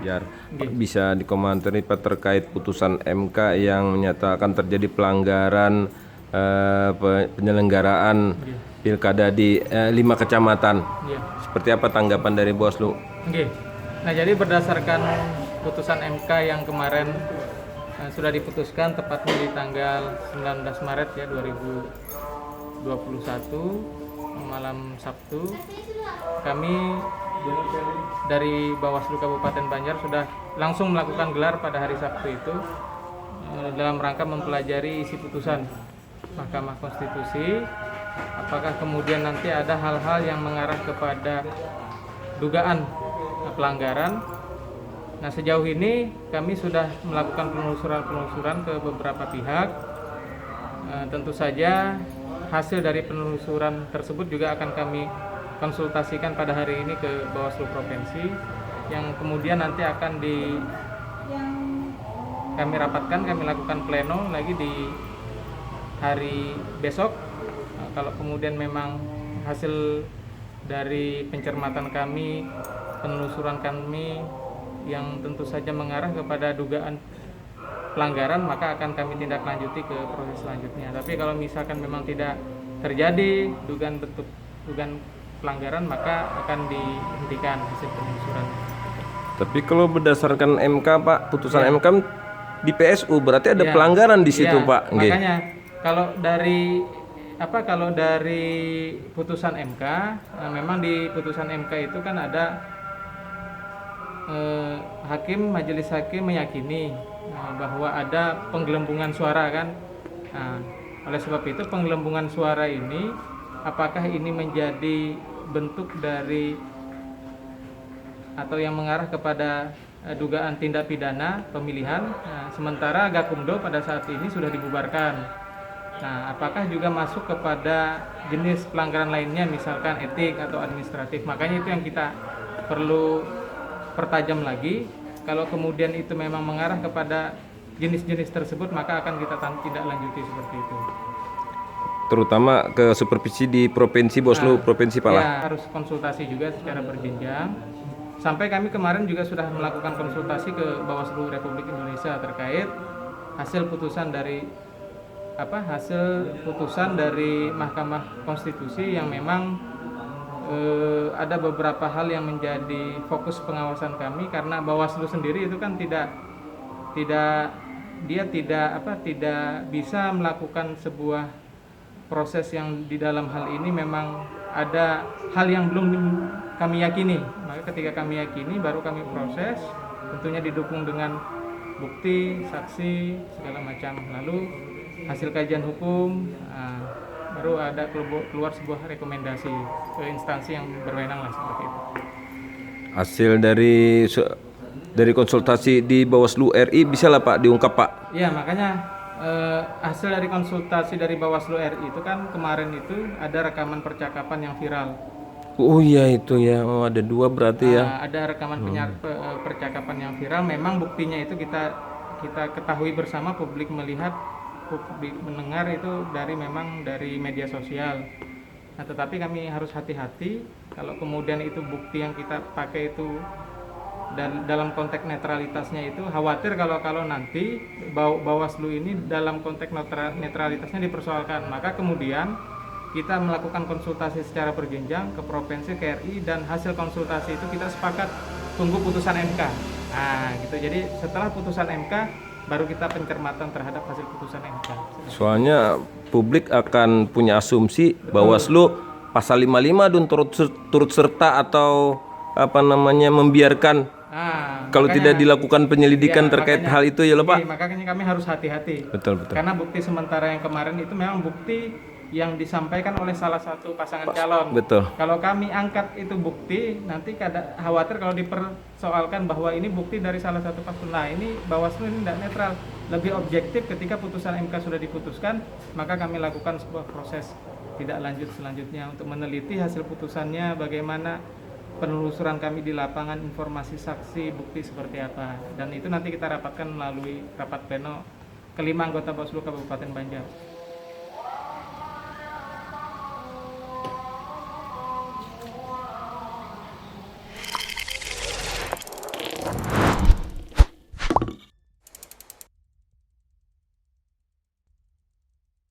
Banjar. Pak, bisa dikomentari Pak terkait putusan MK yang menyatakan terjadi pelanggaran penyelenggaraan pilkada di 5 kecamatan. Seperti apa tanggapan dari Bawaslu? Nah, jadi berdasarkan putusan MK yang kemarin sudah diputuskan tepatnya di tanggal 19 Maret ya 2021 malam Sabtu, kami dari Bawaslu Kabupaten Banjar sudah langsung melakukan gelar pada hari Sabtu itu dalam rangka mempelajari isi putusan Mahkamah Konstitusi. Apakah kemudian nanti ada hal-hal yang mengarah kepada dugaan pelanggaran. Nah, sejauh ini kami sudah melakukan penelusuran ke beberapa pihak. Tentu saja hasil dari penelusuran tersebut juga akan kami konsultasikan pada hari ini ke Bawaslu Provinsi, yang kemudian nanti akan kami rapatkan, kami lakukan pleno lagi di hari besok. Kalau kemudian memang hasil dari pencermatan kami, penelusuran kami yang tentu saja mengarah kepada dugaan pelanggaran, maka akan kami tindak lanjuti ke proses selanjutnya. Tapi kalau misalkan memang tidak terjadi dugaan pelanggaran, maka akan dihentikan hasil penelusuran. Tapi kalau berdasarkan MK Pak, putusan MK di PSU berarti ada pelanggaran di situ Pak. Makanya kalau dari putusan MK, memang di putusan MK itu kan ada majelis hakim meyakini bahwa ada penggelembungan suara kan. Nah, oleh sebab itu penggelembungan suara ini, apakah ini menjadi bentuk dari atau yang mengarah kepada dugaan tindak pidana pemilihan. Nah, sementara Gakumdo pada saat ini sudah dibubarkan. Nah, apakah juga masuk kepada jenis pelanggaran lainnya, misalkan etik atau administratif. Makanya itu yang kita perlu pertajam lagi. Kalau kemudian itu memang mengarah kepada jenis-jenis tersebut, maka akan kita tindak lanjuti seperti itu. Terutama ke supervisi di provinsi Bawaslu Provinsi Pak. Ya, harus konsultasi juga secara berjenjang. Sampai kami kemarin juga sudah melakukan konsultasi ke Bawaslu Republik Indonesia terkait hasil putusan dari Mahkamah Konstitusi yang memang ada beberapa hal yang menjadi fokus pengawasan kami, karena Bawaslu sendiri itu kan tidak bisa melakukan sebuah proses yang di dalam hal ini memang ada hal yang belum kami yakini. Maka ketika kami yakini baru kami proses, tentunya didukung dengan bukti, saksi, segala macam. Lalu hasil kajian hukum, baru ada keluar sebuah rekomendasi ke instansi yang berwenang lah, seperti itu. Hasil dari konsultasi di Bawaslu RI bisa lah Pak diungkap Pak. Ya, makanya hasil dari konsultasi dari Bawaslu RI itu kan kemarin itu ada rekaman percakapan yang viral. Oh iya itu ya, ada 2 berarti ya. Ada rekaman percakapan yang viral. Memang buktinya itu kita ketahui bersama, publik melihat, publik mendengar itu dari media sosial. Nah, tetapi kami harus hati-hati kalau kemudian itu bukti yang kita pakai itu dan dalam konteks netralitasnya itu, khawatir kalau nanti Bawaslu ini dalam konteks netralitasnya dipersoalkan. Maka kemudian kita melakukan konsultasi secara berjenjang ke provinsi, ke RI, dan hasil konsultasi itu kita sepakat tunggu putusan MK. Nah, gitu. Jadi setelah putusan MK baru kita pencermatan terhadap hasil putusan MK. Soalnya publik akan punya asumsi Bawaslu pasal 55 dan turut serta atau membiarkan kalau tidak dilakukan penyelidikan terkait hal itu ya Pak. Makanya kami harus hati-hati. Betul. Karena bukti sementara yang kemarin itu memang bukti yang disampaikan oleh salah satu pasangan calon. Betul. Kalau kami angkat itu bukti, nanti khawatir kalau dipersoalkan bahwa ini bukti dari salah satu paslon. Nah, ini Bawaslu ini tidak netral, lebih objektif. Ketika putusan MK sudah diputuskan, maka kami lakukan sebuah proses tidak lanjut selanjutnya untuk meneliti hasil putusannya, bagaimana penelusuran kami di lapangan, informasi saksi, bukti seperti apa. Dan itu nanti kita rapatkan melalui rapat pleno ke-5 anggota Bawaslu Kabupaten Banjar.